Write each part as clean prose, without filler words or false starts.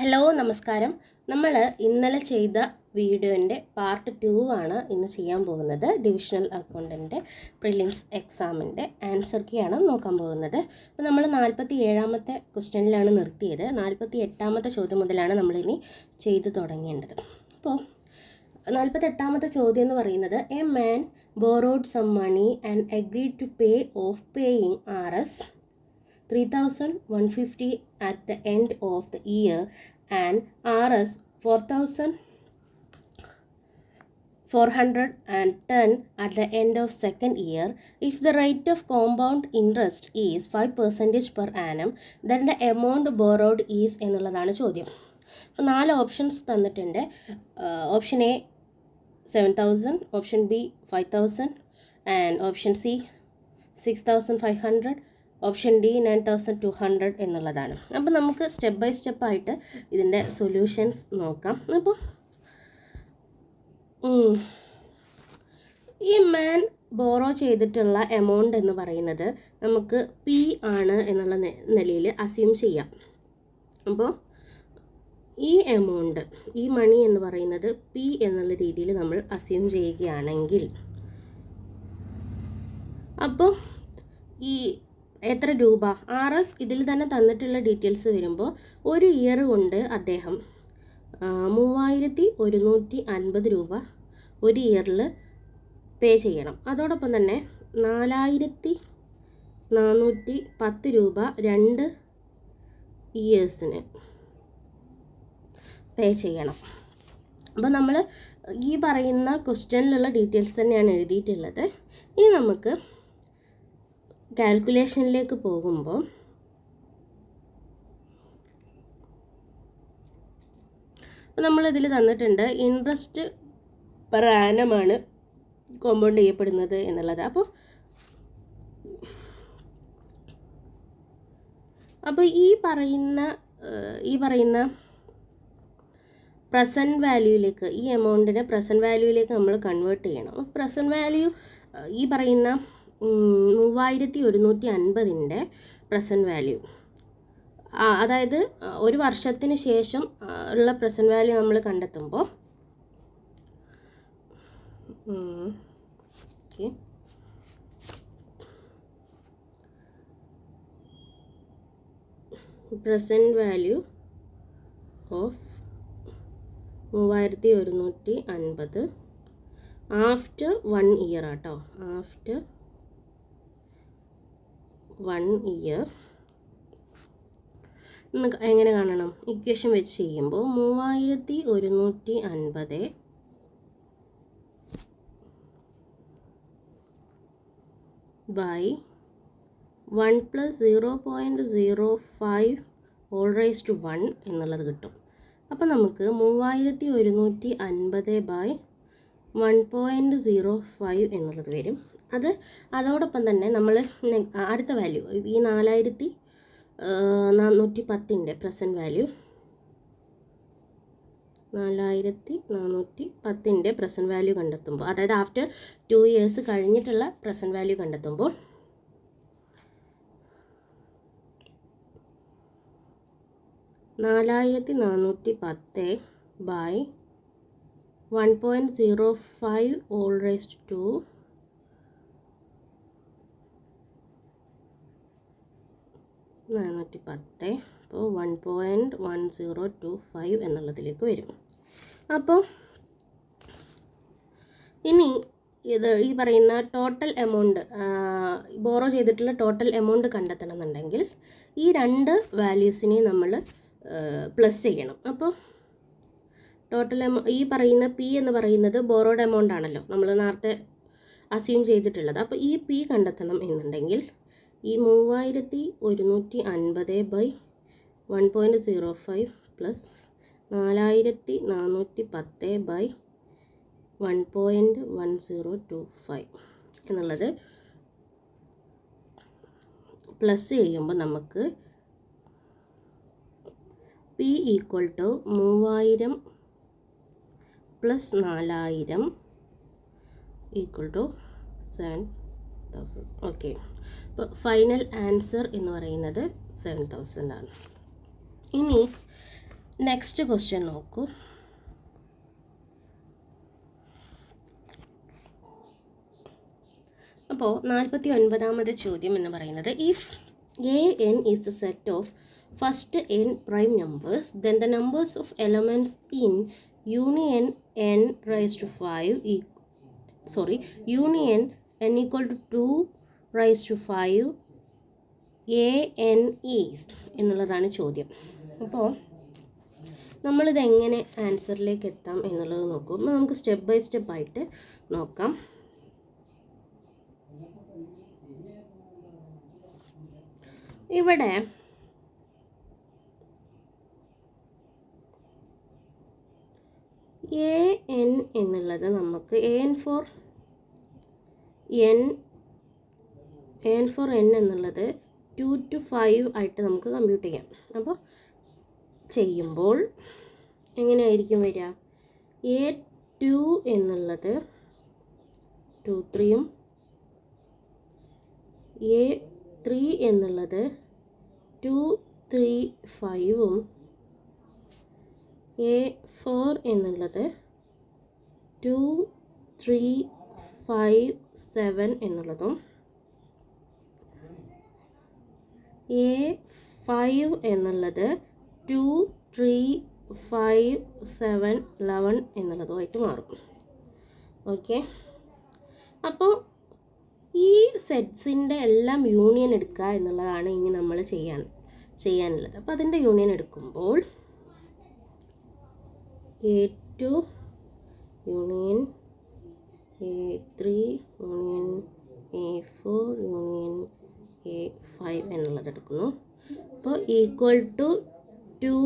Hello നമസ്കാരം. നമ്മൾ ഇന്നലെ ചെയ്ത വീഡിയോൻ്റെ പാർട്ട് 2 ആണ് ഇന്ന് ചെയ്യാൻ പോകുന്നത്. ഡിവിഷണൽ അക്കൗണ്ടൻ്റെ പ്രിലിംസ് എക്സാമിൻ്റെ ആൻസർ കീയാണ് നോക്കാൻ പോകുന്നത്. അപ്പോൾ നമ്മൾ 47ാമത്തെ ക്വസ്റ്റ്യനിലാണ് നിർത്തിയത്. 48ാമത്തെ ചോദ്യം മുതലാണ് നമ്മളിനി ചെയ്തു തുടങ്ങേണ്ടത്. അപ്പോൾ 48ാമത്തെ ചോദ്യം എന്ന് പറയുന്നത് a man borrowed some money and agreed to pay off paying Rs 3,150 at the end of the year and Rs 4,410 at the end of second year. If the rate of compound interest is 5% per annum, then the amount borrowed is എന്നുള്ളതാണ് ചോദ്യം. അപ്പോൾ 4 options തന്നിട്ടുണ്ട്. Option A 7,000, option B 5,000 and option C 6,500, option D 9,200 എന്നുള്ളതാണ്. അപ്പോൾ നമുക്ക് step by സ്റ്റെപ്പായിട്ട് ഇതിൻ്റെ solutions നോക്കാം. അപ്പോൾ ഈ മാൻ ബോറോ ചെയ്തിട്ടുള്ള എമൗണ്ട് എന്ന് പറയുന്നത് നമുക്ക് പി ആണ് എന്നുള്ള നിലയിൽ അസ്യൂം ചെയ്യാം. അപ്പോൾ ഈ എമൗണ്ട്, ഈ മണി എന്ന് പറയുന്നത് പി എന്നുള്ള രീതിയിൽ നമ്മൾ അസ്യൂം ചെയ്യുകയാണെങ്കിൽ അപ്പോൾ ഈ എത്ര രൂപ Rs ഇതിൽ തന്നെ തന്നിട്ടുള്ള ഡീറ്റെയിൽസ് വരുമ്പോൾ ഒരു ഇയർ കൊണ്ട് അദ്ദേഹം 3,150 രൂപ ഒരു ഇയറിൽ പേ ചെയ്യണം. അതോടൊപ്പം തന്നെ 4,410 രൂപ 2 ഇയേഴ്സിന് പേ ചെയ്യണം. അപ്പോൾ നമ്മൾ ഈ പറയുന്ന ക്വസ്റ്റ്യനിലുള്ള ഡീറ്റെയിൽസ് തന്നെയാണ് എഴുതിയിട്ടുള്ളത്. ഇനി നമുക്ക് കാൽക്കുലേഷനിലേക്ക് പോകുമ്പോൾ നമ്മളിതിൽ തന്നിട്ടുണ്ട് ഇൻട്രസ്റ്റ് പെർ ആനമാണ് കോമ്പൗണ്ട് ചെയ്യപ്പെടുന്നത് എന്നുള്ളത്. അപ്പോൾ ഈ പറയുന്ന പ്രസൻറ്റ് വാല്യൂയിലേക്ക്, ഈ എമൗണ്ടിനെ പ്രസൻറ്റ് വാല്യൂയിലേക്ക് നമ്മൾ കൺവേർട്ട് ചെയ്യണം. പ്രസൻറ്റ് വാല്യൂ ഈ പറയുന്ന 3,150ൻ്റെ പ്രസൻറ്റ് വാല്യൂ, അതായത് ഒരു വർഷത്തിന് ശേഷം ഉള്ള പ്രസൻറ്റ് വാല്യൂ നമ്മൾ കണ്ടെത്തുമ്പോൾ present value of 3,150 after 1 year ആട്ടോ. ആഫ്റ്റർ 1 ഇയർ എങ്ങനെ കാണണം? ഇക്വേഷൻ വെച്ച് ചെയ്യുമ്പോൾ 3,150 ബൈ 1 + 0.05 all raised to 1 എന്നുള്ളത് കിട്ടും. അപ്പോൾ നമുക്ക് 3,150 ബൈ 1.05 എന്നുള്ളത് വരും. അതോടൊപ്പം തന്നെ നമ്മൾ അടുത്ത വാല്യൂ, ഈ 4,410ൻ്റെ പ്രസൻറ്റ് വാല്യൂ, 4,410ൻ്റെ പ്രസൻറ്റ് വാല്യൂ കണ്ടെത്തുമ്പോൾ, അതായത് ആഫ്റ്റർ 2 ഇയേഴ്സ് കഴിഞ്ഞിട്ടുള്ള പ്രസൻറ്റ് വാല്യൂ കണ്ടെത്തുമ്പോൾ 4,410 ബൈ 1.05 all raised to 410, അപ്പോൾ 1.1025 എന്നുള്ളതിലേക്ക് വരും. അപ്പോൾ ഇനി ഈ പറയുന്ന ടോട്ടൽ എമൗണ്ട്, ബോറോ ചെയ്തിട്ടുള്ള ടോട്ടൽ എമൗണ്ട് കണ്ടെത്തണമെന്നുണ്ടെങ്കിൽ ഈ 2 വാല്യൂസിനെ നമ്മൾ പ്ലസ് ചെയ്യണം. അപ്പോൾ ടോട്ടൽ ഈ പറയുന്ന പി എന്ന് പറയുന്നത് ബോറോഡ് എമൗണ്ട് ആണല്ലോ നമ്മൾ നേരത്തെ അസ്യൂം ചെയ്തിട്ടുള്ളത്. അപ്പോൾ ഈ പി കണ്ടെത്തണം എന്നുണ്ടെങ്കിൽ ഈ 3,150 ബൈ 1.05 പ്ലസ് 4,410 ബൈ 1.1025 എന്നുള്ളത് പ്ലസ് ചെയ്യുമ്പോൾ നമുക്ക് P equal to 3,000 plus 4,000 equal to 7,000. Okay, അപ്പോൾ ഫൈനൽ ആൻസർ എന്ന് പറയുന്നത് 7,000 ആണ്. ഇനി നെക്സ്റ്റ് ക്വസ്റ്റ്യൻ നോക്കൂ. അപ്പോൾ 49ാമത്തെ ചോദ്യം എന്ന് പറയുന്നത്, if an is the set of first n prime numbers, then the numbers of elements in union n raised to 5 union n equal to 2 raised to 5 an is എന്നുള്ളതാണ് ചോദ്യം. അപ്പോൾ നമ്മളിത് എങ്ങനെ ആൻസറിലേക്ക് എത്താം എന്നുള്ളത് നോക്കും. അപ്പോൾ നമുക്ക് സ്റ്റെപ്പ് ബൈ സ്റ്റെപ്പ് ആയിട്ട് നോക്കാം. ഇവിടെ an എന്നുള്ളത് നമുക്ക് an for n എന്നുള്ളത് 2 to 5 ആയിട്ട് നമുക്ക് കമ്പ്യൂട്ട് ചെയ്യാം. അപ്പോൾ ചെയ്യുമ്പോൾ എങ്ങനെയായിരിക്കും വരിക? A2 എന്നുള്ളത് 2 3ഉം A3 എന്നുള്ളത് 2 3 5ഉം A4 എന്നുള്ളത് 2 3 5 7 എന്നുള്ളതും A5 എന്നുള്ളത് 2 3 5 7 11 എന്നുള്ളതുമായിട്ട് മാറും. ഓക്കെ, അപ്പോൾ ഈ സെറ്റ്സിൻ്റെ എല്ലാം യൂണിയൻ എടുക്കുക എന്നുള്ളതാണ് ഇനി നമ്മൾ ചെയ്യാനുള്ളത്. അപ്പോൾ അതിൻ്റെ യൂണിയൻ എടുക്കുമ്പോൾ A2 union A3 union A4 union A5 എന്നുള്ളത് എടുക്കുന്നു. അപ്പോൾ ഈക്വൽ ടു 2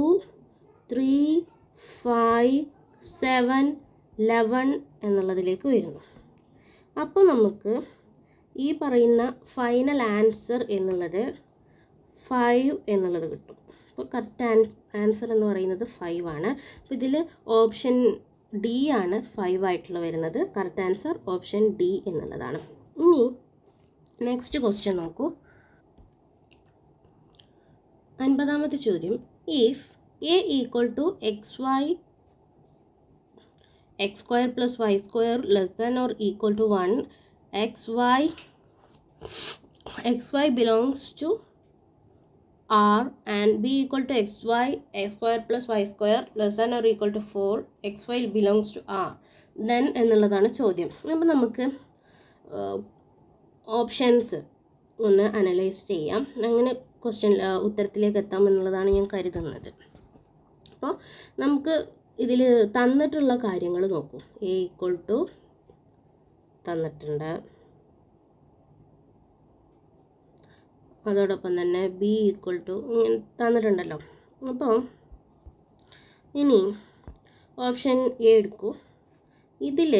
3 5 7 11 എന്നുള്ളതിലേക്ക് വരുന്നു. അപ്പോൾ നമുക്ക് ഈ പറയുന്ന ഫൈനൽ ആൻസർ എന്നുള്ളത് 5 എന്നുള്ളത് കിട്ടും. അപ്പോൾ കറക്റ്റ് ആൻസർ എന്ന് പറയുന്നത് 5 ആണ്. അപ്പോൾ ഇതിൽ ഓപ്ഷൻ ഡി ആണ് 5 ആയിട്ടുള്ള വരുന്നത്. കറക്റ്റ് ആൻസർ ഓപ്ഷൻ ഡി എന്നുള്ളതാണ്. ഇനി നെക്സ്റ്റ് ക്വസ്റ്റ്യൻ നോക്കൂ. 50ാമത്തെ ചോദ്യം, if a equal to x square plus y square less than or equal to 1, xy belongs to R and b equal to x square plus y square less than or equal to 4, xy belongs to R, then എന്നുള്ളതാണ് ചോദ്യം. അപ്പോൾ നമുക്ക് options ഒന്ന് analyse ചെയ്യാം. അങ്ങനെ ഉത്തരത്തിലേക്ക് എത്താം എന്നുള്ളതാണ് ഞാൻ കരുതുന്നത്. അപ്പോൾ നമുക്ക് ഇതിൽ തന്നിട്ടുള്ള കാര്യങ്ങൾ നോക്കൂ. a ഈക്വൽ ടു തന്നിട്ടുണ്ട്, അതോടൊപ്പം തന്നെ b ഈക്വൽ ടു ഇങ്ങനെ തന്നിട്ടുണ്ടല്ലോ. അപ്പോൾ ഇനി ഓപ്ഷൻ എ എടുക്കൂ. ഇതിൽ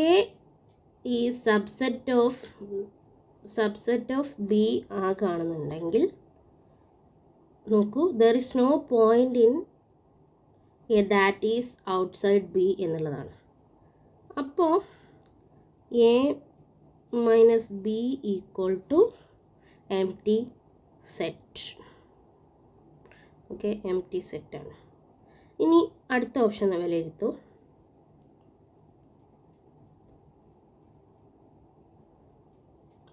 A is subset of B ആകാണെന്നുണ്ടെങ്കിൽ നോക്കൂ, there is no point in A that is outside B എന്നുള്ളതാണ്. അപ്പോൾ A minus B equal to empty set. Okay, empty set ആണ്. ഇനി അടുത്ത ഓപ്ഷൻ വിലയിരുത്തൂ.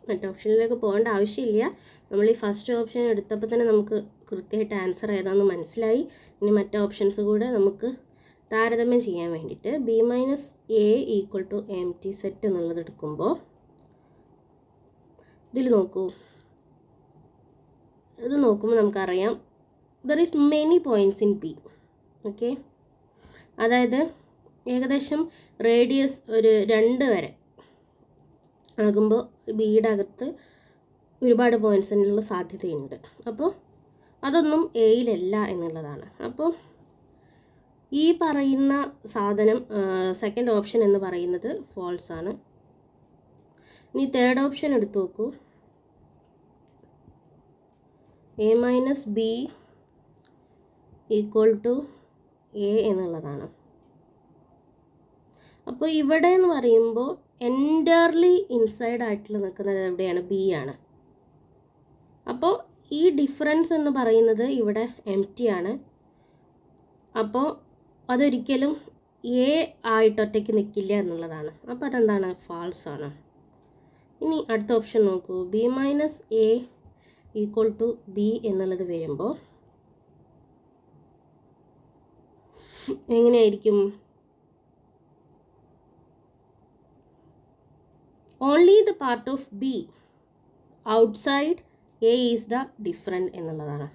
മറ്റേ ഓപ്ഷനിലേക്ക് പോകേണ്ട ആവശ്യമില്ല. നമ്മൾ ഈ ഫസ്റ്റ് ഓപ്ഷൻ എടുത്തപ്പോൾ തന്നെ നമുക്ക് കൃത്യമായിട്ട് ആൻസർ ഏതാണെന്ന് മനസ്സിലായി. ഇനി മറ്റേ ഓപ്ഷൻസ് കൂടെ നമുക്ക് താരതമ്യം ചെയ്യാൻ വേണ്ടിയിട്ട് B minus A equal to empty set എന്നുള്ളത് എടുക്കുമ്പോൾ ഇതിൽ നോക്കൂ. ഇത് നോക്കുമ്പോൾ നമുക്കറിയാം there is many points in B. Okay, അതായത് ഏകദേശം റേഡിയസ് ഒരു 2 വരെ ആകുമ്പോൾ ബിയുടെ അകത്ത് ഒരുപാട് പോയിൻറ്റ്സിനുള്ള സാധ്യതയുണ്ട്. അപ്പോൾ അതൊന്നും എയിലല്ല എന്നുള്ളതാണ്. അപ്പോൾ ഈ പറയുന്ന സാധനം സെക്കൻഡ് ഓപ്ഷൻ എന്ന് പറയുന്നത് ഫോൾസ് ആണ്. ഇനി തേർഡ് ഓപ്ഷൻ എടുത്തു നോക്കൂ. A minus B equal to A എന്നുള്ളതാണ്. അപ്പോൾ ഇവിടെ എന്ന് പറയുമ്പോൾ എൻറ്റയർലി ഇൻസൈഡ് ആയിട്ട് നിൽക്കുന്നത് എവിടെയാണ്? ബി ആണ്. അപ്പോൾ ഈ ഡിഫറൻസ് എന്ന് പറയുന്നത് ഇവിടെ എം ടി ആണ്. അപ്പോൾ അതൊരിക്കലും എ ആയിട്ട് ഒറ്റയ്ക്ക് നിൽക്കില്ല എന്നുള്ളതാണ്. അപ്പോൾ അതെന്താണ്? ഫാൾസ് ആണ്. ഇനി അടുത്ത ഓപ്ഷൻ നോക്കൂ. B minus A equal to B എന്നുള്ളത് വരുമ്പോൾ എങ്ങനെയായിരിക്കും? Only the part of B outside A is the different എന്നുള്ളതാണ്.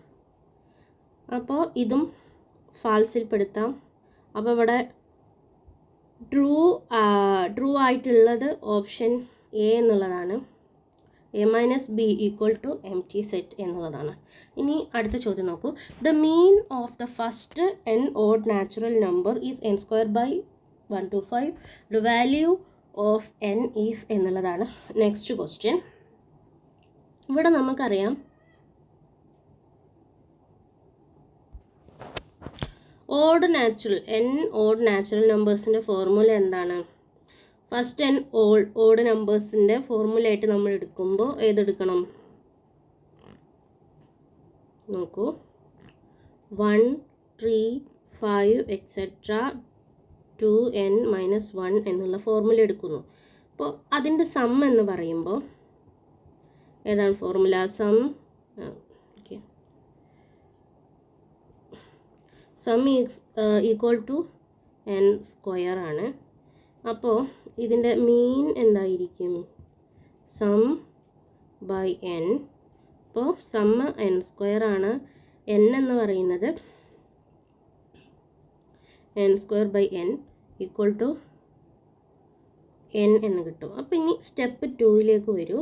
അപ്പോൾ ഇതും ഫാൾസിൽ പെടുത്താം. അപ്പോൾ ഇവിടെ ട്രൂ ആയിട്ടുള്ളത് ഓപ്ഷൻ എ എന്നുള്ളതാണ്. A minus B equal to empty set എന്നുള്ളതാണ്. ഇനി അടുത്ത ചോദ്യം നോക്കൂ. The mean of the first n odd natural number is n square by 125. The value of n is എന്നുള്ളതാണ് നെക്സ്റ്റ് ക്വസ്റ്റ്യൻ. ഇവിടെ നമുക്കറിയാം ഓഡ് നാച്ചുറൽ നമ്പേഴ്സിൻ്റെ ഫോർമുല എന്താണ്? First n odd നമ്പേഴ്സിൻ്റെ ഫോർമുലയായിട്ട് നമ്മൾ എടുക്കുമ്പോൾ ഏതെടുക്കണം? നോക്കൂ, 1, 3, 5 എക്സെട്ര 2n - 1 എന്നുള്ള ഫോർമുല എടുക്കുന്നു. അപ്പോൾ അതിൻ്റെ സം എന്ന് പറയുമ്പോൾ ഏതാണ് formula? Sum equal to n square ആണ്. അപ്പോൾ ഇതിൻ്റെ മീൻ എന്തായിരിക്കും? Sum by n. അപ്പോൾ സമ്മ് n സ്ക്വയർ ആണ്. n എന്ന് പറയുന്നത് n square by n equal to n എന്ന് കിട്ടും. അപ്പോൾ ഇനി സ്റ്റെപ്പ് 2ലേക്ക് വരൂ.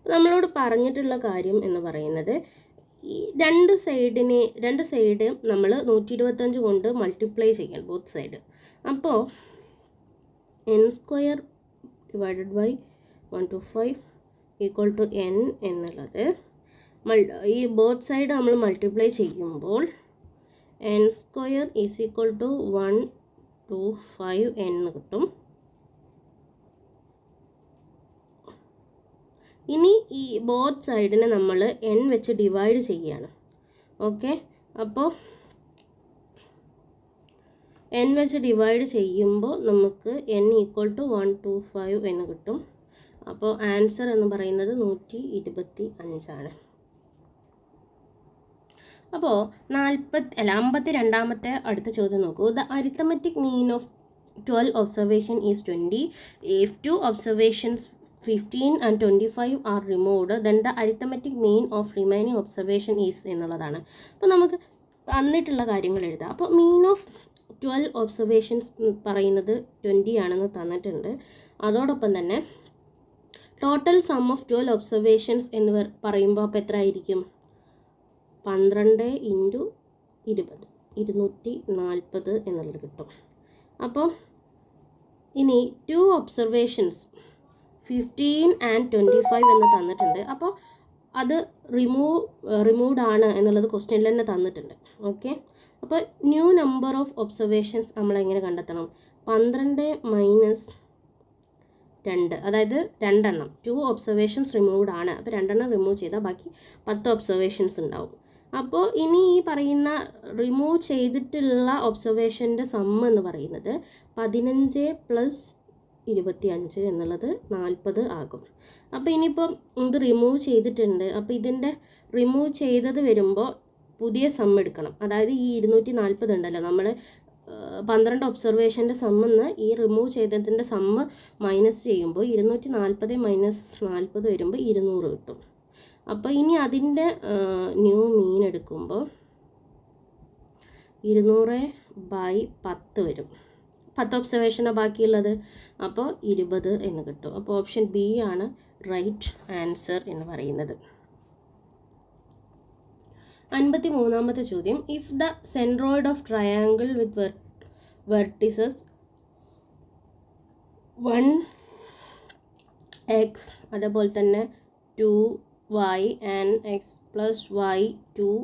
നമ്മളോട് പറഞ്ഞിട്ടുള്ള കാര്യം എന്ന് പറയുന്നത് ഈ രണ്ട് സൈഡ് നമ്മൾ 125 കൊണ്ട് മൾട്ടിപ്ലൈ ചെയ്യണം, ബോത്ത് സൈഡ്. അപ്പോൾ n square divided by 125 equal to n എന്നുള്ളത് ഈ ബോത്ത് സൈഡ് നമ്മൾ മൾട്ടിപ്ലൈ ചെയ്യുമ്പോൾ n square is equal to 125 എന്ന് കിട്ടും. ഇനി ഈ ബോത്ത് സൈഡിനെ നമ്മൾ n വെച്ച് ഡിവൈഡ് ചെയ്യുകയാണ്. ഓക്കെ, അപ്പോൾ n വെച്ച് ഡിവൈഡ് ചെയ്യുമ്പോൾ നമുക്ക് n ഈക്വൽ ടു 125 എന്ന് കിട്ടും. അപ്പോൾ ആൻസർ എന്ന് പറയുന്നത് 125 ആണ്. അപ്പോൾ 52ാമത്തെ അടുത്ത ചോദ്യം നോക്കൂ. The arithmetic mean of 12 observation is 20. If 2 observations 15 and 25 are removed, then the arithmetic mean of remaining observation is എന്നുള്ളതാണ്. അപ്പോൾ നമുക്ക് തന്നിട്ടുള്ള കാര്യങ്ങൾ എഴുതാം. അപ്പോൾ മീൻ ഓഫ് 12 ഒബ്സർവേഷൻസ് പറയുന്നത് 20 ആണെന്ന് തന്നിട്ടുണ്ട്. അതോടൊപ്പം തന്നെ ടോട്ടൽ സം ഓഫ് 12 ഒബ്സർവേഷൻസ് എന്ന് പറയുമ്പോൾ അപ്പോൾ എത്ര ആയിരിക്കും? 12 × 20 240 എന്നുള്ളത് കിട്ടും. അപ്പോൾ ഇനി 2 ഒബ്സർവേഷൻസ് 15 and 25 എന്ന് തന്നിട്ടുണ്ട്. അപ്പോൾ അത് റിമൂവ്ഡ് ആണ് എന്നുള്ളത് ക്വസ്റ്റ്യനിൽ തന്നെ തന്നിട്ടുണ്ട്. ഓക്കെ, അപ്പോൾ ന്യൂ നമ്പർ ഓഫ് ഒബ്സർവേഷൻസ് നമ്മളെങ്ങനെ കണ്ടെത്തണം? 12 - 2, അതായത് 2 എണ്ണം. 2 ഒബ്സർവേഷൻസ് റിമൂവ്ഡ് ആണ്. അപ്പോൾ 2 എണ്ണം റിമൂവ് ചെയ്താൽ ബാക്കി 10 ഒബ്സർവേഷൻസ് ഉണ്ടാവും. അപ്പോൾ ഇനി ഈ പറയുന്ന റിമൂവ് ചെയ്തിട്ടുള്ള ഒബ്സർവേഷൻ്റെ സമ്മ് എന്ന് പറയുന്നത് 15 + 25 എന്നുള്ളത് 40 ആകും. അപ്പോൾ ഇനിയിപ്പം ഇത് റിമൂവ് ചെയ്തിട്ടുണ്ട്. അപ്പോൾ ഇതിൻ്റെ റിമൂവ് ചെയ്തത് വരുമ്പോൾ പുതിയ സം എടുക്കണം. അതായത് ഈ 240 ഉണ്ടല്ലോ, നമ്മൾ 12 ഒബ്സർവേഷൻ്റെ സമ്മിന്ന് ഈ റിമൂവ് ചെയ്തതിൻ്റെ സമ്മ് മൈനസ് ചെയ്യുമ്പോൾ 240 - 40 വരുമ്പോൾ 200 കിട്ടും. അപ്പോൾ ഇനി അതിൻ്റെ ന്യൂ മീൻ എടുക്കുമ്പോൾ 200/10 വരും. 10 ഒബ്സർവേഷനാണ് ബാക്കിയുള്ളത്. അപ്പോൾ 20 എന്ന് കിട്ടും. അപ്പോൾ ഓപ്ഷൻ ബി ആണ് റൈറ്റ് ആൻസർ എന്ന് പറയുന്നത്. 53ാമത്തെ ചോദ്യം. If the centroid of triangle with vertices 1x അതേപോലെ തന്നെ 2y and x + y 2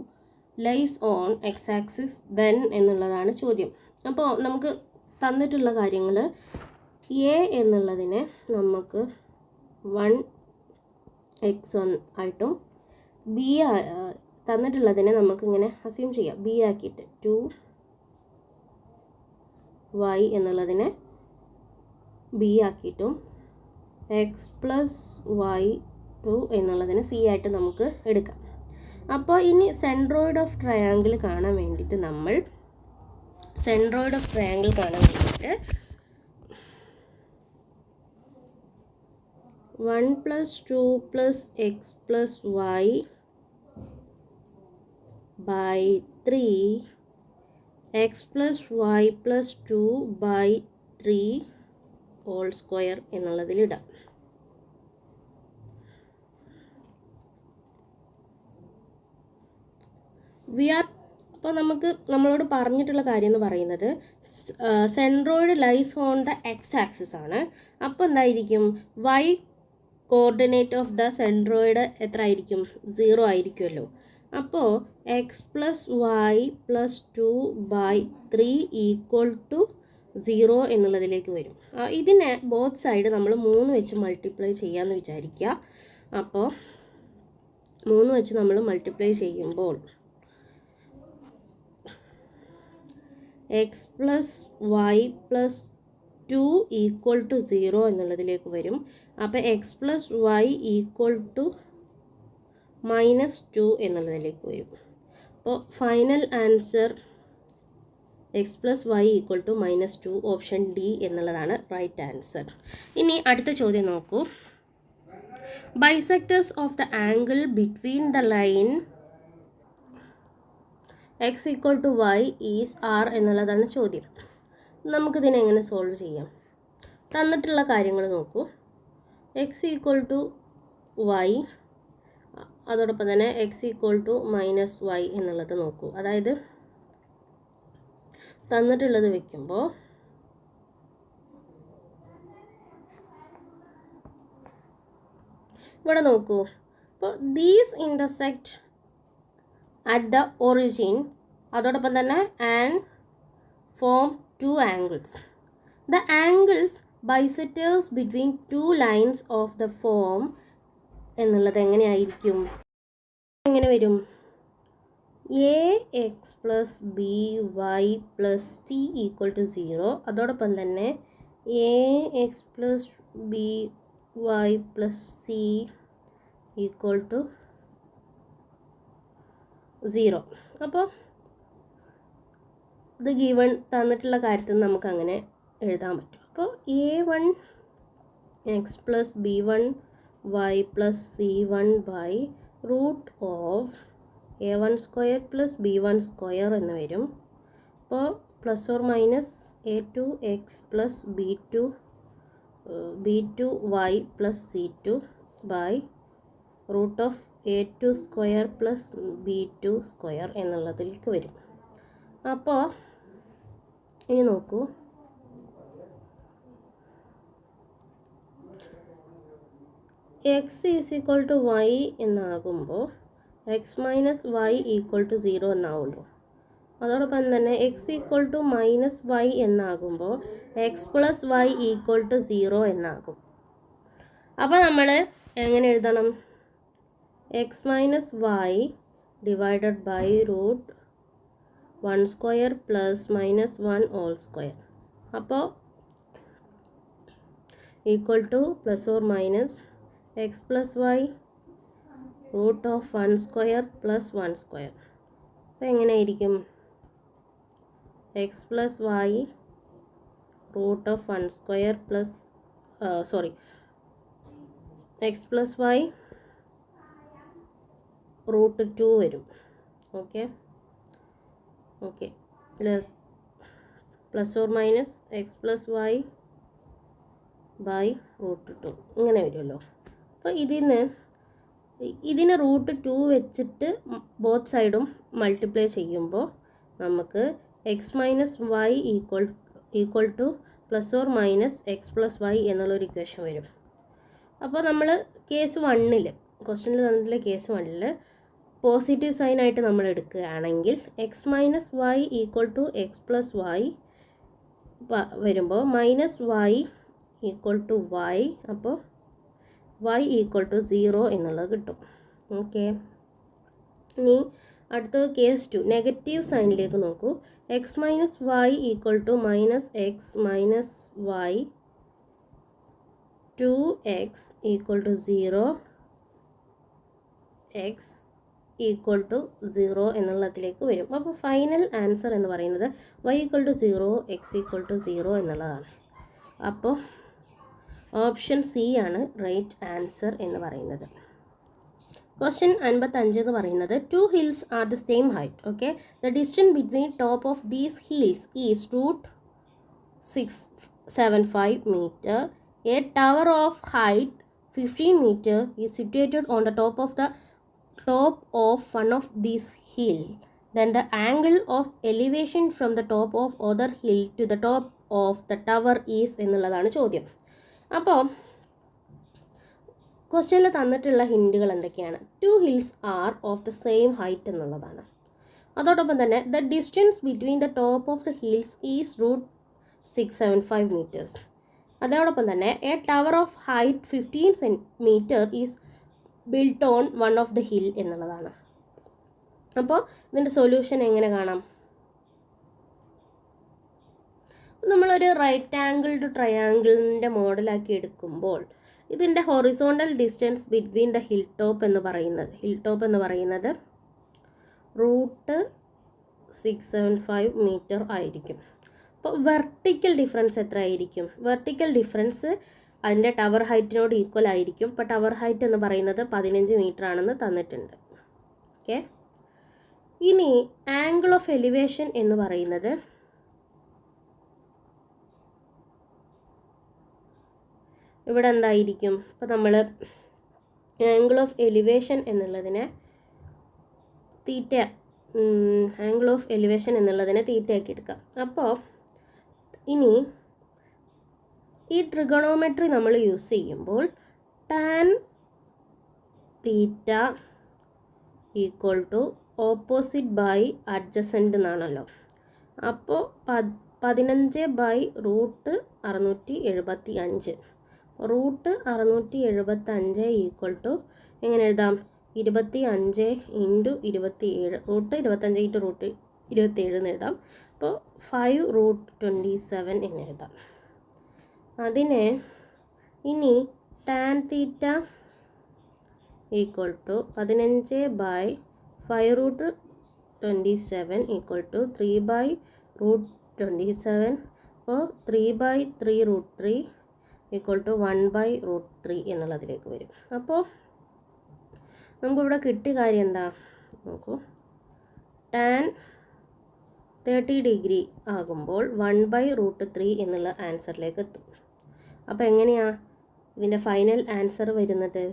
lies on x axis then എന്നുള്ളതാണ് ചോദ്യം. അപ്പോൾ നമുക്ക് തന്നിട്ടുള്ള കാര്യങ്ങൾ എ എന്നുള്ളതിനെ നമുക്ക് 1x1 ആയിട്ടും ബി തന്നിട്ടുള്ളതിനെ നമുക്കിങ്ങനെ അസ്യൂം ചെയ്യാം, ബി ആക്കിയിട്ട് 2y എന്നുള്ളതിനെ ബി ആക്കിയിട്ടും x+y2 എന്നുള്ളതിനെ സി ആയിട്ട് നമുക്ക് എടുക്കാം. അപ്പോൾ ഇനി സെൻട്രോയിഡ് ഓഫ് ട്രയാങ്കിൾ കാണാൻ വേണ്ടിയിട്ട് 1 + 2 + x+y by 3 x+y + 2 by 3 whole square എന്നുള്ളതിലിടാം. അപ്പോൾ നമ്മളോട് പറഞ്ഞിട്ടുള്ള കാര്യം എന്ന് പറയുന്നത് centroid lies on the x axis ആണ്. അപ്പോൾ എന്തായിരിക്കും, y coordinate of the centroid എത്ര ആയിരിക്കും, 0 ആയിരിക്കുമല്ലോ. അപ്പോൾ x+y + 2 by 3 = 0 എന്നുള്ളതിലേക്ക് വരും. ഇതിനെ ബോത്ത് സൈഡ് നമ്മൾ 3 വെച്ച് മൾട്ടിപ്ലൈ ചെയ്യാമെന്ന് വിചാരിക്കുക. അപ്പോൾ 3 വെച്ച് നമ്മൾ മൾട്ടിപ്ലൈ ചെയ്യുമ്പോൾ x+y + 2 = 0 എന്നുള്ളതിലേക്ക് വരും. അപ്പോൾ x+y = -2 എന്നുള്ളതിലേക്ക് വരും. അപ്പോൾ final answer x+y = -2, option D എന്നുള്ളതാണ് റൈറ്റ് ആൻസർ. ഇനി അടുത്ത ചോദ്യം നോക്കൂ. Bisectors of the angle between the line x = y is r എന്നുള്ളതാണ് ചോദ്യം. നമുക്കിതിനെ എങ്ങനെ സോൾവ് ചെയ്യാം? തന്നിട്ടുള്ള കാര്യങ്ങൾ നോക്കൂ. x = y, അതോടൊപ്പം തന്നെ x = -y എന്നുള്ളത് നോക്കൂ. അതായത് തന്നിട്ടുള്ളത് വെക്കുമ്പോൾ ഇവിടെ നോക്കൂ. അപ്പോൾ these intersect at the origin, അതോടൊപ്പം തന്നെ and form 2 angles. The angles bisectors between 2 lines of the form എന്നുള്ളത് എങ്ങനെയായിരിക്കും? എങ്ങനെ വരും? ax + by + c = 0. അതോടൊപ്പം തന്നെ ax + by + c = 0. അപ്പോൾ ഇത് ഗിവൺ തന്നിട്ടുള്ള കാര്യത്തിൽ നമുക്ക് അങ്ങനെ എഴുതാൻ പറ്റും. അപ്പോൾ a1x + b1y + c1 by √a1² + b1² എന്ന് വരും. അപ്പോൾ ± a2x + b2y + c2 by √a2² + b2² എന്നുള്ളതിലേക്ക് വരും. അപ്പോൾ ഇനി നോക്കൂ, x = y എന്നാകുമ്പോൾ x - y = 0 എന്നാവുമല്ലോ. അതോടൊപ്പം തന്നെ x = -y എന്നാകുമ്പോൾ x + y = 0 എന്നാകും. അപ്പോൾ നമ്മൾ എങ്ങനെ എഴുതണം? x - y divided by √1² + -1 whole square. അപ്പോൾ = ± x + y √1² + 1². അപ്പോൾ എങ്ങനെയായിരിക്കും? x + y √1² x + y √2 വരും. Okay plus ± x + y by √2 ഇങ്ങനെ വരുമല്ലോ. അപ്പോൾ ഇതിനെ √2 വെച്ചിട്ട് ബോത്ത് സൈഡും മൾട്ടിപ്ലൈ ചെയ്യുമ്പോൾ നമുക്ക് x - y = ± x + y എന്നുള്ളൊരു ഇക്വേഷൻ വരും. അപ്പോൾ നമ്മൾ കേസ് 1-ൽ ക്വസ്റ്റ്യനിൽ തന്നിട്ടുള്ള കേസ് 1-ൽ പോസിറ്റീവ് സൈനായിട്ട് നമ്മൾ എടുക്കുകയാണെങ്കിൽ x minus y equal to x plus y വരുമ്പോൾ minus y equal to y, അപ്പോൾ വൈ ഈക്വൽ ടു 0 എന്നുള്ളത് കിട്ടും. ഓക്കെ, ഇനി അടുത്തത് കേസ് 2 നെഗറ്റീവ് സൈനിലേക്ക് നോക്കൂ. X minus y equal to minus x minus y 2x equal to 0, x equal to 0 എന്നുള്ളതിലേക്ക് വരും. അപ്പോൾ ഫൈനൽ ആൻസർ എന്ന് പറയുന്നത് y equal to 0 x equal to 0 എന്നുള്ളതാണ്. അപ്പോൾ ഓപ്ഷൻ സി ആണ് റൈറ്റ് ആൻസർ എന്ന് പറയുന്നത്. ക്വസ്റ്റ്യൻ 55 എന്ന് പറയുന്നത് 2 hills are the same height. Okay, the distance between top of these hills is √675 meter. A tower of height 15 meter is situated on the top of one of these hill. Then the angle of elevation from the top of other hill to the top of the tower is എന്നുള്ളതാണ് ചോദ്യം. അപ്പോൾ ക്വസ്റ്റ്യനിൽ തന്നിട്ടുള്ള ഹിൻറ്റുകൾ എന്തൊക്കെയാണ്? 2 hills are of the same height എന്നുള്ളതാണ്. അതോടൊപ്പം തന്നെ the distance between the top of the hills is √675 meters. അതോടൊപ്പം തന്നെ a tower of height 15 meter is built on one of the hill എന്നുള്ളതാണ്. അപ്പോൾ ഇതിൻ്റെ സൊല്യൂഷൻ എങ്ങനെ കാണാം? നമ്മളൊരു റൈറ്റ് ആംഗിൾഡ് ട്രയാങ്കിളിൻ്റെ മോഡലാക്കി എടുക്കുമ്പോൾ ഇതിൻ്റെ horizontal distance between the hill top എന്ന് പറയുന്നത് √675 മീറ്റർ ആയിരിക്കും. അപ്പോൾ വെർട്ടിക്കൽ ഡിഫറൻസ് എത്ര ആയിരിക്കും? വെർട്ടിക്കൽ ഡിഫറൻസ് അതിൻ്റെ ടവർ ഹൈറ്റിനോട് ഈക്വൽ ആയിരിക്കും. ഇപ്പോൾ ടവർ ഹൈറ്റ് എന്ന് പറയുന്നത് 15 മീറ്റർ ആണെന്ന് തന്നിട്ടുണ്ട്. ഓക്കെ, ഇനി ആംഗിൾ ഓഫ് എലിവേഷൻ എന്ന് പറയുന്നത് ഇവിടെ എന്തായിരിക്കും? ഇപ്പോൾ നമ്മൾ ആംഗിൾ ഓഫ് എലിവേഷൻ എന്നുള്ളതിനെ തീറ്റയാക്കി എടുക്കാം. അപ്പോൾ ഇനി ഈ ട്രിഗണോമെട്രി നമ്മൾ യൂസ് ചെയ്യുമ്പോൾ tan theta equal to opposite by adjacent എന്നാണല്ലോ. അപ്പോൾ 15/675 √675 ഈക്വൽ ടു എങ്ങനെ എഴുതാം? 25 × 27 √25 × √27 എന്ന് എഴുതാം. അപ്പോൾ 5√27 എന്ന് എഴുതാം. അതിനെ ഇനി tan theta equal to 15/5√27 equal to 3/√27. അപ്പോൾ 3/3√3 ഈക്വൽ ടു 1/√3 എന്നുള്ളതിലേക്ക് വരും. അപ്പോൾ നമുക്കിവിടെ കിട്ടിയ കാര്യം എന്താ നോക്കൂ, ടാൻ 30 ഡിഗ്രി ആകുമ്പോൾ 1/√3 എന്നുള്ള ആൻസറിലേക്ക് എത്തും. അപ്പോൾ എങ്ങനെയാണ് ഇതിൻ്റെ ഫൈനൽ ആൻസർ വരുന്നത്?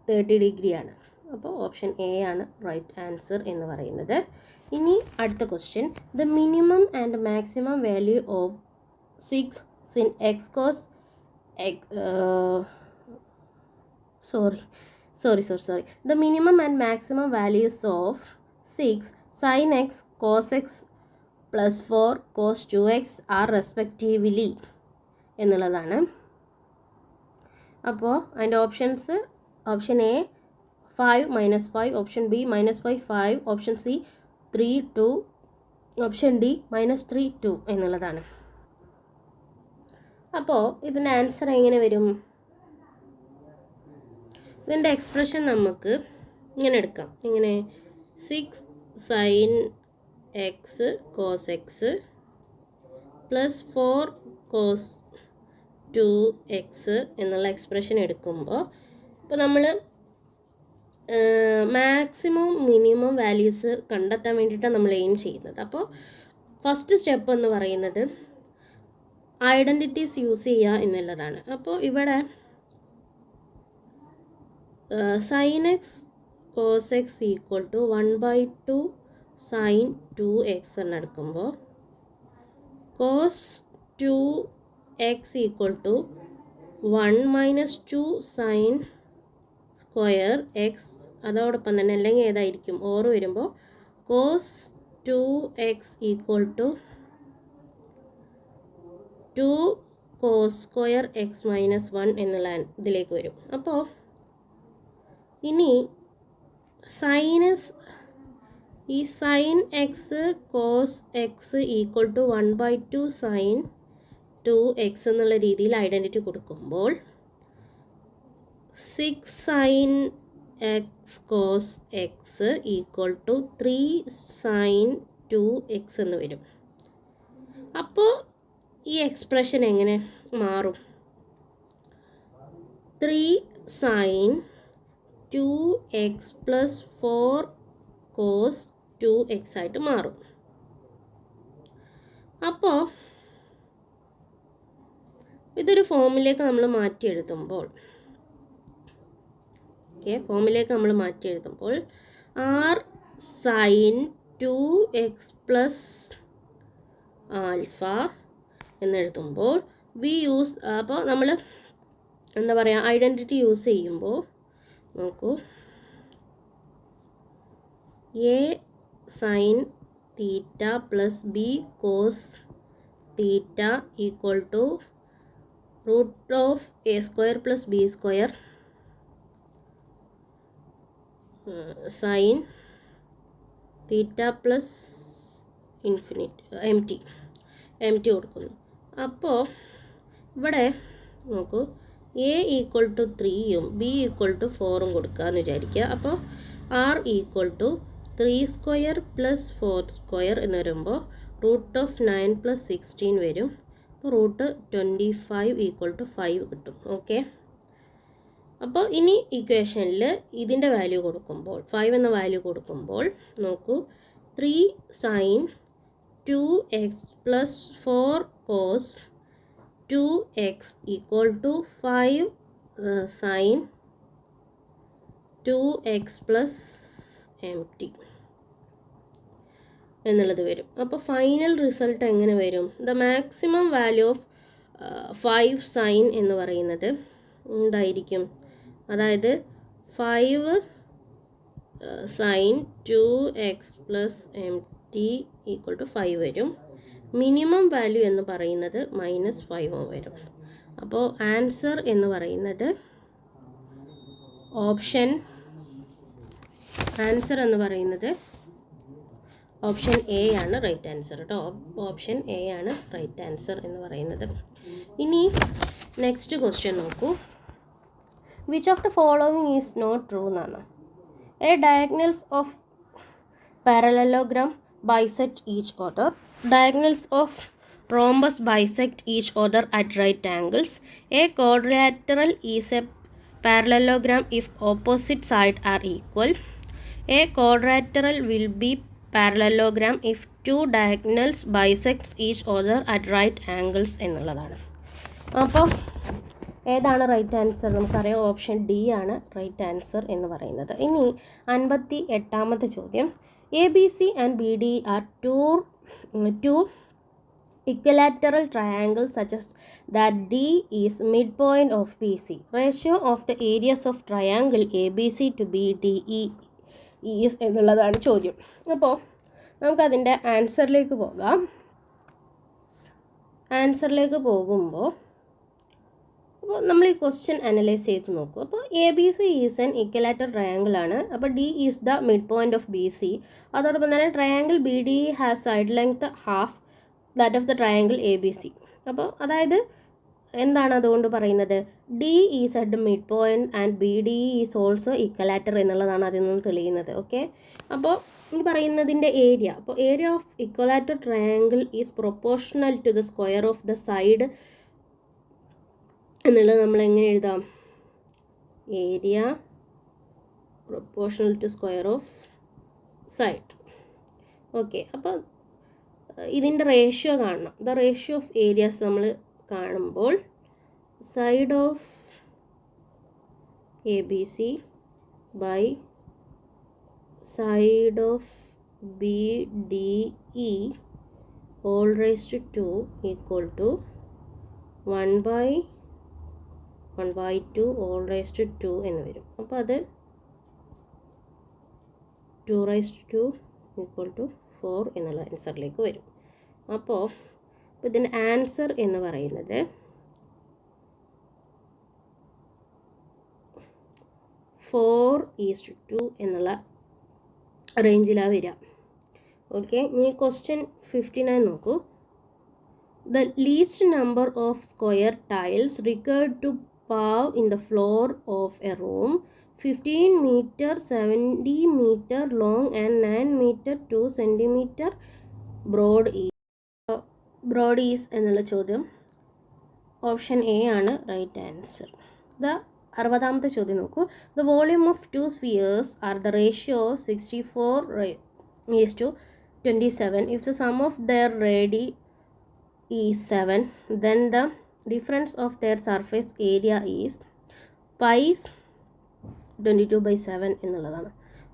30 ഡിഗ്രിയാണ്. അപ്പോൾ ഓപ്ഷൻ എ ആണ് റൈറ്റ് ആൻസർ എന്ന് പറയുന്നത്. ഇനി അടുത്ത question, the minimum and maximum value of 6 sin x cos x the minimum and maximum values of 6 sin x cos x plus 4 cos 2x are respectively എന്നുള്ളതാണ്. അപ്പോൾ അതിൻ്റെ options option A 5 - 5, option B -5 5, option C 3 2, option D -3 2 എന്നുള്ളതാണ്. അപ്പോൾ ഇതിൻ്റെ answer എങ്ങനെ വരും? ഇതിൻ്റെ expression നമുക്ക് ഇങ്ങനെ എടുക്കാം. ഇങ്ങനെ 6 sin x cos x plus 4 cos 2x എന്നുള്ള എക്സ്പ്രഷൻ എടുക്കുമ്പോൾ ഇപ്പോൾ നമ്മൾ മാക്സിമം മിനിമം വാല്യൂസ് കണ്ടെത്താൻ വേണ്ടിയിട്ടാണ് നമ്മൾ എയിം ചെയ്യുന്നത്. അപ്പോൾ ഫസ്റ്റ് സ്റ്റെപ്പ് എന്ന് പറയുന്നത് ഐഡൻറ്റിറ്റീസ് യൂസ് ചെയ്യുക എന്നുള്ളതാണ്. അപ്പോൾ ഇവിടെ sin x cos x equal to 1/2 sin 2x എന്നെടുക്കുമ്പോൾ cos 2x equal to 1 - 2 sin square x അതോടൊപ്പം തന്നെ അല്ലെങ്കിൽ ഏതായിരിക്കും ഓർ വരുമ്പോൾ cos 2x equal to 2 cos square x minus 1 എന്നുള്ള ഇതിലേക്ക് വരും. അപ്പോൾ ഇനി ഈ sine x cos x equal to 1/2 sine 2x എന്നുള്ള രീതിയിൽ ഐഡൻറ്റിറ്റി കൊടുക്കുമ്പോൾ 6 sine x cos x equal to 3 sine 2x എന്ന് വരും. അപ്പോൾ ഈ എക്സ്പ്രഷൻ എങ്ങനെ മാറും? 3 sine 2x plus 4 cos 2x ആയിട്ട് മാറും. അപ്പോൾ ഇതൊരു ഫോമിലേക്ക് നമ്മൾ മാറ്റി എഴുതുമ്പോൾ r sine 2x plus alpha എന്നെഴുതുമ്പോൾ അപ്പോൾ നമ്മൾ എന്താ പറയുക, ഐഡൻറ്റിറ്റി യൂസ് ചെയ്യുമ്പോൾ നോക്കൂ, a sine theta plus b cos theta equal to root of a square plus b square sine theta plus infinite M T കൊടുക്കുന്നു. അപ്പോൾ ഇവിടെ നോക്കൂ, എ ഈക്വൽ ടു 3യും ബി ഈക്വൽ ടു 4ഉം കൊടുക്കുക എന്ന് വിചാരിക്കുക. അപ്പോൾ r equal to 3 square plus 4 square എന്ന് വരുമ്പോൾ റൂട്ട് ഓഫ് 9 പ്ലസ് 16 വരും. അപ്പോൾ റൂട്ട് 25 ഈക്വൽ ടു 5 കിട്ടും. ഓക്കെ, അപ്പോൾ ഇനി ഇക്വേഷനിൽ ഇതിൻ്റെ വാല്യൂ കൊടുക്കുമ്പോൾ 5 എന്ന വാല്യൂ കൊടുക്കുമ്പോൾ നോക്കൂ, 3 sine 2x plus 4 cos 2x equal to 5 sine 2x plus M T എന്നുള്ളത് വരും. അപ്പോൾ ഫൈനൽ റിസൾട്ട് എങ്ങനെ വരും? The maximum value of 5 sine എന്ന് പറയുന്നത് എന്തായിരിക്കും? അതായത് 5 sine 2x plus M T equal to 5 വരും. മിനിമം വാല്യൂ എന്ന് പറയുന്നത് -5 വരും. അപ്പോൾ ആൻസർ എന്ന് പറയുന്നത് ഓപ്ഷൻ എ ആണ് റൈറ്റ് ആൻസർ കേട്ടോ. ഓപ്ഷൻ എ ആണ് റൈറ്റ് ആൻസർ എന്ന് പറയുന്നത്. ഇനി നെക്സ്റ്റ് ക്വസ്റ്റ്യൻ നോക്കൂ. Which of the following is not true എന്നാണ്. A diagonals of parallelogram bisect each other. Diagonals of rhombus bisect each other at right angles. A quadrilateral is a parallelogram if opposite sides are equal. A quadrilateral will be parallelogram if two diagonals bisect each other at right angles എന്നുള്ളതാണ്. അപ്പോൾ ഏതാണ് right answer? നമുക്കറിയാം option D ആണ് right answer എന്ന് പറയുന്നത്. ഇനി 58ാമത്തെ ചോദ്യം. ABC and BD are two equilateral triangles such as that D is midpoint of BC. Ratio of the areas of triangle ABC to BDE is എന്നുള്ളതാണ് ചോദ്യം. അപ്പോൾ നമുക്കതിൻ്റെ ആൻസറിലേക്ക് പോകുമ്പോൾ അപ്പോൾ നമ്മൾ ഈ ക്വസ്റ്റ്യൻ അനലൈസ് ചെയ്ത് നോക്കും. അപ്പോൾ ABC ഈസ് എൻ ഇക്വലാറ്റർ ട്രയാങ്കിൾ ആണ്. അപ്പോൾ D is the mid point of BC. അതോടൊപ്പം തന്നെ triangle BDE has side length half that of the triangle ABC. അപ്പോൾ അതായത് എന്താണ് അതുകൊണ്ട് പറയുന്നത്? D is at the mid point and BDE is also ഇക്വലാറ്റർ എന്നുള്ളതാണ് അതിൽ നിന്ന് തെളിയുന്നത്. ഓക്കെ, അപ്പോൾ ഈ പറയുന്നതിൻ്റെ ഏരിയ, അപ്പോൾ area of equilateral triangle is proportional to the square of the side എന്നുള്ളത് നമ്മൾ എങ്ങനെ എഴുതാം? Area proportional to square of side. Okay, അപ്പോൾ ഇതിൻ്റെ റേഷ്യോ കാണണം. ദ റേഷ്യോ ഓഫ് ഏരിയാസ് നമ്മൾ കാണുമ്പോൾ side of ABC by side of BDE all raised to 2 equal to 1/2 1/2 all raised to 2 എന്ന് വരും. അപ്പോൾ അത് 2 raised to 2 equal to 4 എന്നുള്ള ആൻസറിലേക്ക് വരും. അപ്പോൾ ഇതിൻ്റെ ആൻസർ എന്ന് പറയുന്നത് 4:2 എന്നുള്ള റേഞ്ചിലാണ് വരിക. ഓക്കെ, ഇനി ക്വസ്റ്റ്യൻ 59 നോക്കൂ. The least number of square tiles required to pave in the floor of a room 15 meter 70 meter long and 9 meter 2 centimeter broad is എന്നുള്ള ചോദ്യം ഓപ്ഷൻ എ ആണ് റൈറ്റ് ആൻസർ. 60ാമത്തെ ചോദ്യം നോക്കൂ. The volume of two spheres are the ratio 64:27. If the sum of their radii is 7, then the difference of their surface area is pi 22/7 എന്നുള്ളതാണ്.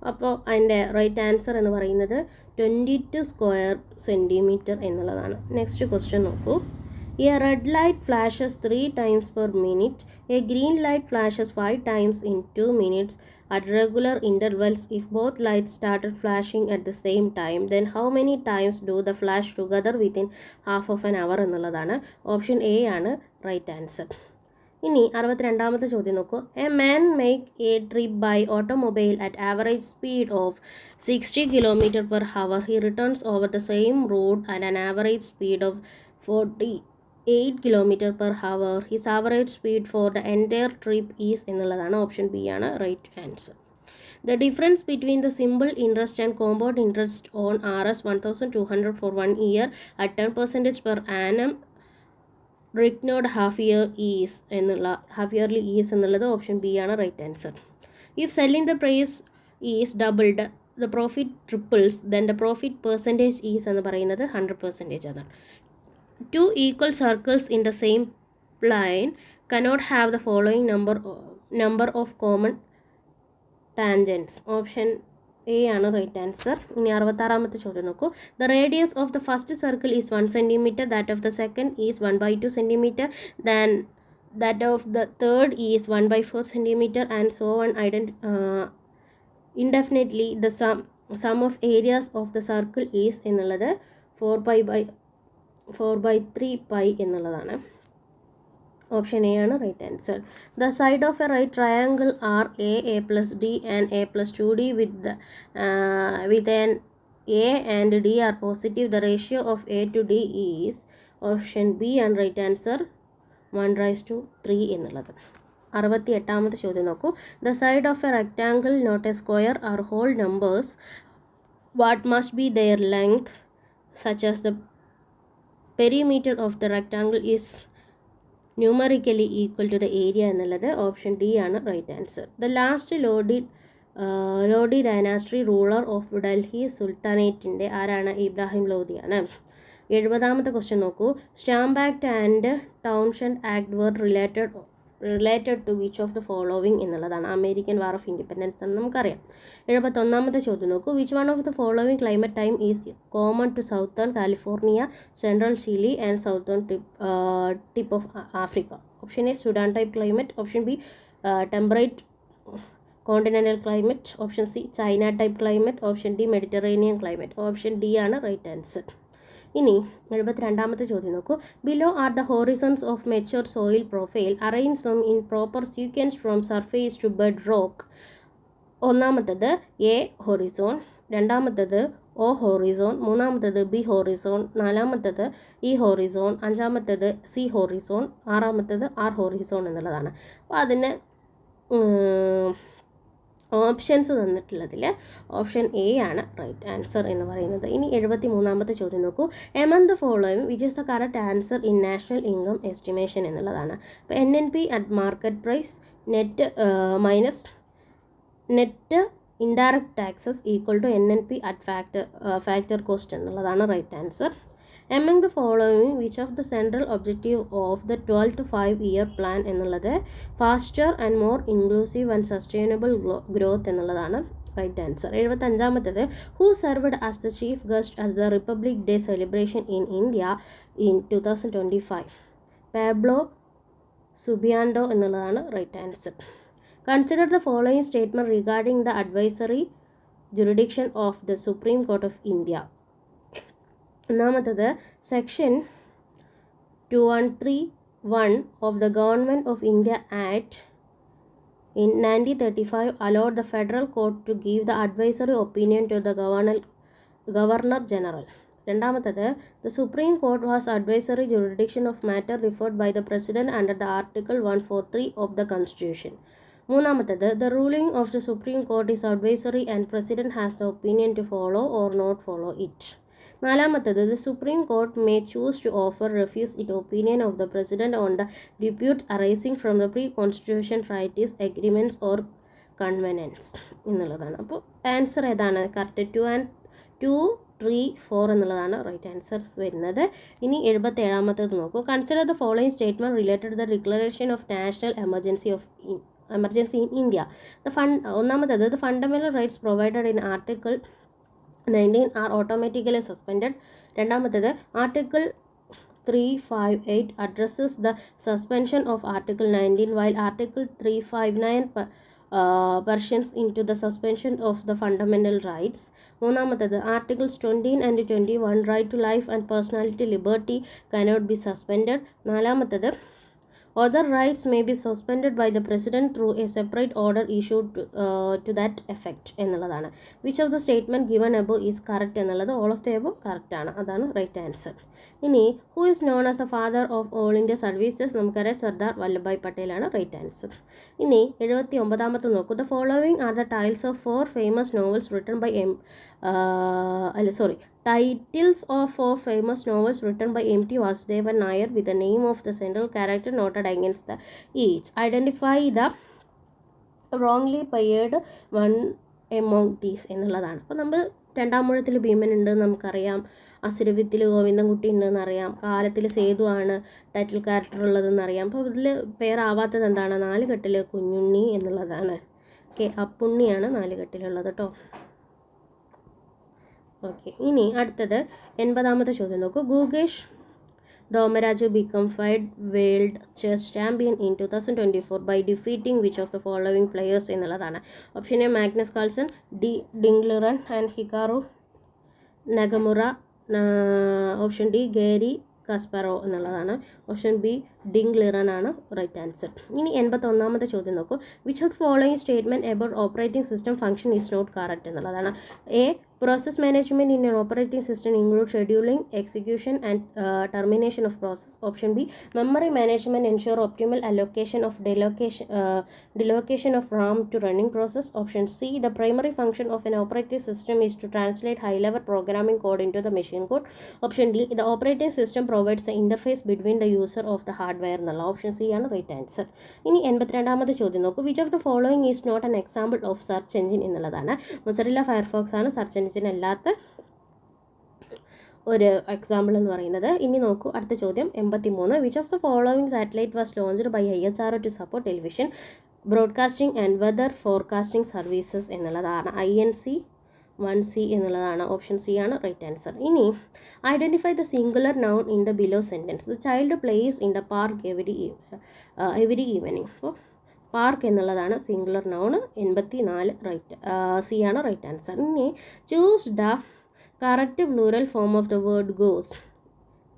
അപ്പോൾ അതിൻ്റെ right answer എന്ന് പറയുന്നത് 22 സ്ക്വയർ സെൻറ്റിമീറ്റർ എന്നുള്ളതാണ്. Next question നോക്കൂ. A red light flashes 3 times per minute. A green light flashes 5 times in 2 minutes at regular intervals. If both lights started flashing at the same time, then how many times do the flash together within half of an hour എന്നുള്ളതാണ്. Option A ആണ് right answer. ഇനി 62ാമത്തെ ചോദ്യം നോക്കൂ. A man make a trip by automobile at average speed of 60 km/h. He returns over the same route at an average speed of 48 km/h. His average speed for the entire trip is എന്നുള്ളതാണ്. Option B ആണ് right answer. The difference between the simple interest and compound interest on Rs 1200 for 1 year at 10% per annum reckoned half yearly is എന്നുള്ളത് option B ആണ് right answer. If selling the price is doubled, the profit triples, then the profit percentage is എന്ന് പറയുന്നത് 100% ആണ്. Two equal circles in the same plane cannot have the following number of common tangents. Option A ആണ് right answer. ഇനി 66ാമത്തെ ചോദ്യം നോക്കൂ. The radius of the first circle is 1 cm, that of the second is 1/2 cm, then that of the third is 1/4 cm, and so on indefinitely. The sum of areas of the circle is എന്നുള്ളത് 4/3 pi എന്നുള്ളതാണ്. Option A ആണ് right answer. The side of a right triangle are a plus d and a plus 2d with an a and d are positive. The ratio of a to d is option B ആണ് right answer 1:3 എന്നുള്ളത്. 68ാമത്തെ ചോദ്യം നോക്കൂ. The side of a rectangle not a square are whole numbers. What must be their length such as the perimeter of the rectangle is numerically equal to the area എന്നുള്ളത് option D ആണ് right answer. The last Lodi dynasty ruler of Delhi സുൽത്താനേറ്റിൻ്റെ ആരാണ്? ഇബ്രാഹിം ലോധിയാണ്. 70ാമത്തെ question നോക്കൂ. Stamp act and Townshend act were related to which of the following എന്നുള്ളതാണ്. American war of independence എന്ന് നമുക്കറിയാം. 71ാമത്തെ ചോദ്യം നോക്കൂ. Which one of the following climate time is common to southern California, central Chile and southern tip of Africa? Option A Sudan type climate, option B temperate continental climate, option C China type climate, option D Mediterranean climate. Option D ആണ് right answer. ഇനി 72ാമത്തെ ചോദ്യം നോക്കൂ. Below are the horizons of mature soil profile. Arrange them in proper sequence from surface to bedrock. ഒന്നാമത്തത് A horizon, രണ്ടാമത്തത് O horizon, മൂന്നാമത്തത് B horizon, നാലാമത്തത് E horizon, അഞ്ചാമത്തത് സി ഹോറിസോൺ, ആറാമത്തത് ആർ ഹോറിസോൺ എന്നുള്ളതാണ്. അപ്പോൾ അതിന് ഓപ്ഷൻസ് തന്നിട്ടുള്ളതിൽ ഓപ്ഷൻ എ ആണ് റൈറ്റ് ആൻസർ എന്ന് പറയുന്നത്. ഇനി 73ാമത്തെ ചോദ്യം നോക്കൂ. Among the following which is the correct answer in national income estimation എന്നുള്ളതാണ്. അപ്പോൾ NNP at market price net indirect taxes equal to NNP at factor cost എന്നുള്ളതാണ് right answer. Among the following which of the central objective of the 12 to 5 year plan എന്നുള്ളത് faster and more inclusive and sustainable growth എന്നുള്ളതാണ് right answer. 75ാമത്തേത് who served as the chief guest at the Republic Day celebration in India in 2025? Prabowo Subianto എന്നുള്ളതാണ് right answer. Consider the following statement regarding the advisory jurisdiction of the Supreme Court of India. ഒന്നാമത്തത് section 2131 of the Government of India Act in 1935 allowed the federal court to give the advisory opinion to the Governor General. രണ്ടാമത്തത് the Supreme Court was advisory jurisdiction of matter referred by the President under the Article 143 of the Constitution. മൂന്നാമത്തത് the ruling of the Supreme Court is advisory and President has the opinion to follow or not follow it. നാലാമത്തത് the Supreme Court may choose to offer refuse its opinion of the President on the disputes arising from the pre-constitution treaties, agreements or convenants എന്നുള്ളതാണ്. അപ്പോൾ answer ഏതാണ്? Correct 2, 3, 4 എന്നുള്ളതാണ് right answers വരുന്നത്. ഇനി 77ാമത്തേത് നോക്കൂ. Consider the following statement related the declaration of national emergency in India. ഒന്നാമത്തേത് the fundamental rights provided in article 19 are automatically suspended. രണ്ടാമത്തേത് article 358 addresses the suspension of Article 19 while Article 359 persons into the suspension of the fundamental rights. മൂന്നാമത്തേത് Articles 20 and 21 right to life and personality liberty cannot be suspended. നാലാമത്തേത് other rights may be suspended by the President through a separate order issued to that effect എന്നുള്ളതാണ്. Which of the statement given above is correct എന്നുള്ളത് all of the above correct ആണ്. അതാണ് right answer. ഇനി who is known as the father of all India services? നമുക്കറിയാം Sardar Vallabhbhai പട്ടേലാണ് right answer. ഇനി 79ാമത്തെ നോക്കൂ. The following are the titles of 4 famous novels written by titles of 4 famous novels written by M.T. Vasudevan Nair with the name of the central character noted against the each. Identify the wrongly paired one among these എന്നുള്ളതാണ്. അപ്പോൾ നമ്മൾ രണ്ടാമൂഴത്തിൽ ഭീമൻ ഉണ്ട് നമുക്കറിയാം, അസുരവിത്തിൽ ഗോവിന്ദൻകുട്ടി ഉണ്ടെന്ന് അറിയാം, കാലത്തിൽ സേതു ആണ് title character ഉള്ളതെന്നറിയാം. അപ്പോൾ ഇതിൽ പേരാവാത്തത് എന്താണ്? 4 കെട്ടിൽ കുഞ്ഞുണ്ണി എന്നുള്ളതാണ്. ഓക്കെ, അപ്പുണ്ണിയാണ് 4 കെട്ടിലുള്ളത് കേട്ടോ. ഓക്കെ, ഇനി അടുത്തത് 80ാമത്തെ ചോദ്യം നോക്കൂ. Gukesh Dommaraju became world chess champion in 2024 by defeating which of the following players എന്നുള്ളതാണ്. Option A Magnus Carlsen, D Ding Liren and Hikaru Nakamura, option D Garry Kasparov എന്നുള്ളതാണ്. ഓപ്ഷൻ ബി ഡിംഗ്ലിറൺ ആണ് റൈറ്റ് ആൻസർ. ഇനി 81ാമത്തെ ചോദ്യം നോക്കൂ. Which of following statement about operating system function is not correct എന്നുള്ളതാണ്. A process management in an operating system includes scheduling, execution and termination of process. Option B memory management ensure optimal allocation of delocation of RAM to running process. Option C the primary function of an operating system is to translate high level programming code into the machine code. Option D the operating system provides the interface between the user of the hardware എന്നുള്ള. Option C ആണ് right answer. ഇനി 82ാമത്തെ ചോദ്യം നോക്കൂ. Which of the following is not an example of search engine എന്നുള്ളതാണ്. Mozilla Firefox ആണ് search എഞ്ചിനല്ലാത്ത ഒരു എക്സാമ്പിൾ എന്ന് പറയുന്നത്. ഇനി നോക്കൂ അടുത്ത ചോദ്യം 83. Which of the following satellite was launched by ISRO to support television broadcasting and weather forecasting services എന്നുള്ളതാണ്. INC-1C എന്നുള്ളതാണ്. ഓപ്ഷൻ സി ആണ് റൈറ്റ് ആൻസർ. ഇനി identify the singular noun in the below sentence. The child plays in the park every evening. അപ്പോൾ park എന്നുള്ളതാണ് singular noun. 84 right C ആണ് right answer. ഇനി choose the correct plural form of the word goose.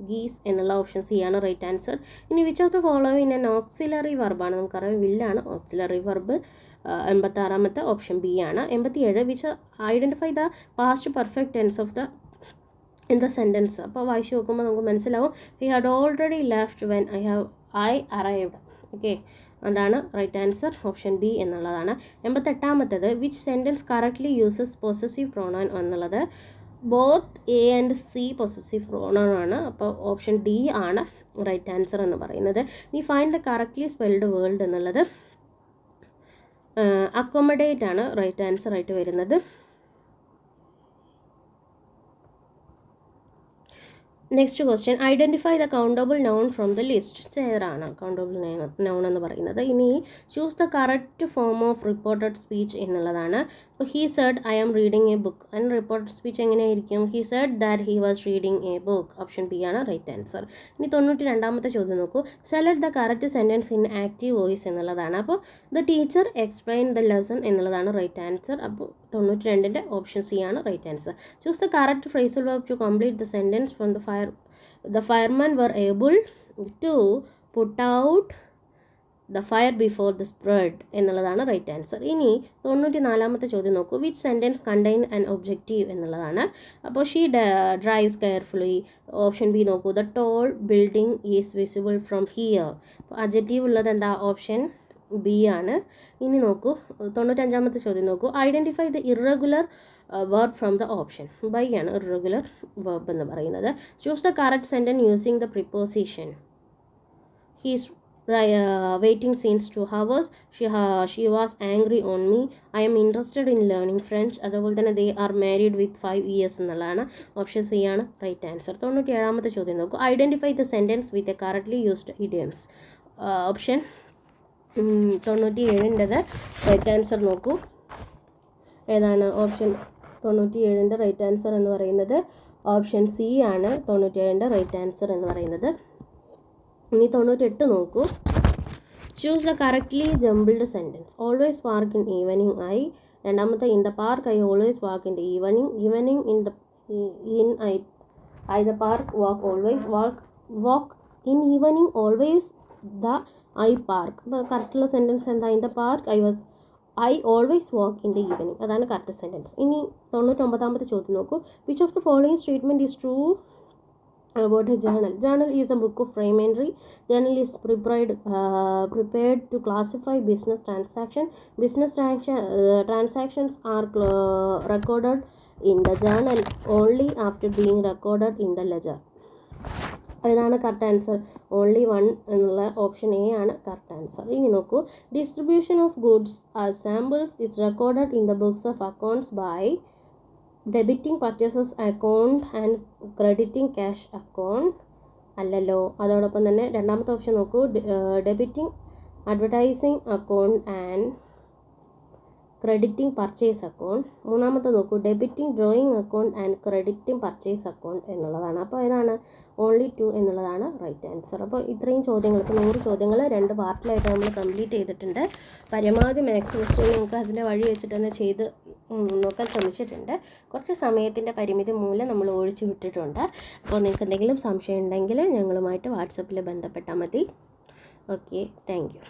Geese എന്നുള്ള option C ആണ് right answer. ഇനി which of the following an auxiliary വെർബാണ്. നമുക്കറിയാം വില്ലാണ് ഓക്സിലറി വെർബ്. 86ാമത്തെ ഓപ്ഷൻ ബി ആണ്. 87 which identify the past perfect tense of the in the sentence. അപ്പോൾ വായിച്ച് നോക്കുമ്പോൾ നമുക്ക് മനസ്സിലാവും he had already left when I arrived. Okay, അതാണ് റൈറ്റ് ആൻസർ. ഓപ്ഷൻ ബി എന്നുള്ളതാണ്. 88ാമത്തേത് which sentence correctly uses possessive pronoun എന്നുള്ളത്. Both A and C possessive pronoun ആണ്. അപ്പോൾ ഓപ്ഷൻ ഡി ആണ് റൈറ്റ് ആൻസർ എന്ന് പറയുന്നത്. ഇനി find the correctly spelled world എന്നുള്ളത് അക്കോമഡേറ്റ് ആണ് റൈറ്റ് ആൻസർ ആയിട്ട് വരുന്നത്. Next question identify the countable noun from the list ഏതാണ് കൗണ്ടബിൾ നൗൺ എന്ന് പറയുന്നത്. ഇനി choose the correct form of reported speech എന്നുള്ളതാണ്. അപ്പോൾ he said I am reading a book. അതിന് റിപ്പോർട്ടഡ് സ്പീച്ച് എങ്ങനെയായിരിക്കും? He said that he was reading a book. Option B ആണ് right answer. ഇനി 92ാമത്തെ ചോദ്യം നോക്കൂ. Select the correct sentence in active voice എന്നുള്ളതാണ്. അപ്പോൾ the teacher explain the lesson എന്നുള്ളതാണ് റൈറ്റ് ആൻസർ. അപ്പോൾ 92ൻ്റെ ഓപ്ഷൻ സി ആണ് right answer. Choose the correct phrasal verb to complete the sentence from the firemen were able to put out the fire before the spread എന്നുള്ളതാണ് right answer. ഇനി 94ാമത്തെ ചോദ്യം നോക്കൂ. Which sentence contain an objective എന്നുള്ളതാണ്. അപ്പോൾ she drives carefully. Option B നോക്കൂ. The tall building is visible from here. അപ്പോൾ adjective ഉള്ളത് എന്താ? ഓപ്ഷൻ ബി ആണ്. ഇനി നോക്കൂ 95ാമത്തെ ചോദ്യം നോക്കൂ. Identify the irregular verb from the option. Buy ആണ് ഇറഗുലർ വേർബ് എന്ന് പറയുന്നത്. Choose the correct sentence using the preposition. He's waiting since 2 hours. She was angry on me. I am interested in learning French. അതുപോലെ തന്നെ they are married with 5 years എന്നുള്ളതാണ്. Option C ആണ് right answer. 97ാമത്തെ ചോദ്യം നോക്കൂ. Identify the sentence with a correctly used idioms. Option 97ൻ്റെത് right answer നോക്കൂ. ഏതാണ്? ഓപ്ഷൻ 97ൻ്റെ റൈറ്റ് ആൻസർ എന്ന് പറയുന്നത് ഓപ്ഷൻ സി ആണ്. 97ൻ്റെ റൈറ്റ് ആൻസർ എന്ന് പറയുന്നത്. ഇനി 98 നോക്കൂ. Choose the correctly jumbled sentence. Always walk in evening I. രണ്ടാമത്തെ in the park I always walk in the evening in the park walk always walk in evening always the I park. അപ്പോൾ കറക്റ്റുള്ള sentence എന്താ? In the park I always walk in the evening. അതാണ് correct sentence. ഇനി 99ാമത്തെ ചോദ്യം നോക്കൂ. Which of the following statement is true about a journal? Journal is a book of fragmentary. Journal is prepared to classify business transaction. Transactions are recorded in the journal only after being recorded in the ledger. ഏതാണ് correct answer? Only 1 എന്നുള്ള option A ആണ് correct answer. ഇനി നോക്കൂ. Distribution of goods as samples is recorded in the books of accounts by debiting purchases account and crediting cash account അല്ലല്ലോ. അതോടൊപ്പം തന്നെ രണ്ടാമത്തെ option നോക്കൂ. Debiting advertising account and crediting purchase account. മൂന്നാമത്തെ നോക്കൂ. Debiting drawing account and crediting purchase account എന്നുള്ളതാണ്. അപ്പോൾ ഏതാണ്? ഓൺലി 2 എന്നുള്ളതാണ് റൈറ്റ് ആൻസർ. അപ്പോൾ ഇത്രയും ചോദ്യങ്ങൾക്ക് 100 ചോദ്യങ്ങൾ 2 പാർട്ടിലായിട്ട് നമ്മൾ കംപ്ലീറ്റ് ചെയ്തിട്ടുണ്ട്. പരമാവധി മാത്സ് ക്വസ്റ്റ്യൻ നമുക്ക് അതിൻ്റെ വഴി വെച്ചിട്ട് തന്നെ ചെയ്ത് നോക്കാൻ ശ്രമിച്ചിട്ടുണ്ട്. കുറച്ച് സമയത്തിൻ്റെ പരിമിതി മൂലം നമ്മൾ ഒഴിച്ചു വിട്ടിട്ടുണ്ട്. അപ്പോൾ നിങ്ങൾക്ക് എന്തെങ്കിലും സംശയം ഉണ്ടെങ്കിൽ ഞങ്ങളുമായിട്ട് വാട്സപ്പിൽ ബന്ധപ്പെട്ടാൽ മതി. Okay, thank you.